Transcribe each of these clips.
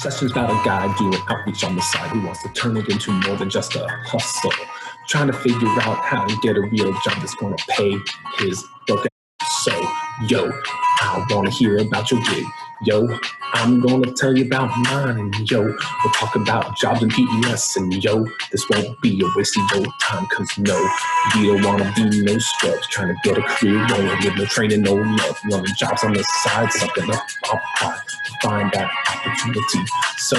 Sessions about a guy doing outreach on the side who wants to turn it into more than just a hustle. Trying to figure out how to get a real job that's going to pay his broken. So, yo, I want to hear about your gig. Yo, I'm going to tell you about mine. And yo, we'll talk about jobs and PES. And yo, this won't be a waste of your time. Cause no, we don't want to be no scrubs. Trying to get a career going with no training, no love. Running jobs on the side, sucking up our pride to find that opportunity. So,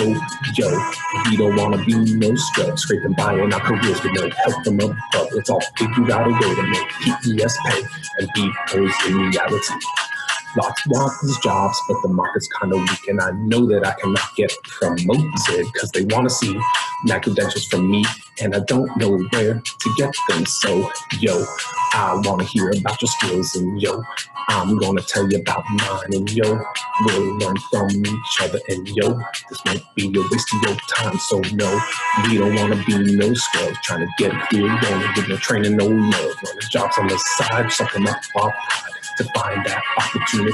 yo, we don't want to be no scrubs. Scraping by in our careers with no help from above. Let's all figure out a way to make PES pay and be pros in reality. Lots want these jobs, but the market's kind of weak, and I know that I cannot get promoted because they want to see my credentials from me, and I don't know where to get them. So, yo, I want to hear about your skills, and yo, I'm going to tell you about mine, and yo, we'll learn from each other, and yo, this won't be a waste of your time. So, no, we don't want to be no scrubs, trying to get a career going with no training, no love, running jobs on the side, sucking up our pride to find that opportunity.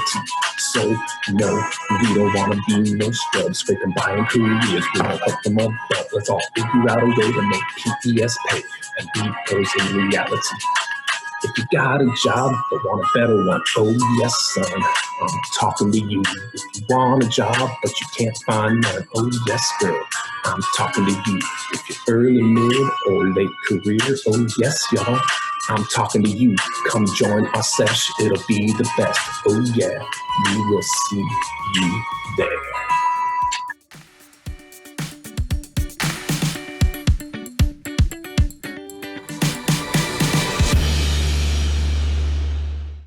So, no, we don't want to be no scrubs, scraping by in careers. We don't help them above. Let's all figure out a way to make PES pay and be pros in reality. If you got a job but want a better one, oh yes, son, I'm talking to you. If you want a job but you can't find none, oh yes, girl, I'm talking to you. If you're early, mid, or late career, oh yes, y'all, I'm talking to you. Come join our sesh, it'll be the best. Oh yeah, we will see you there.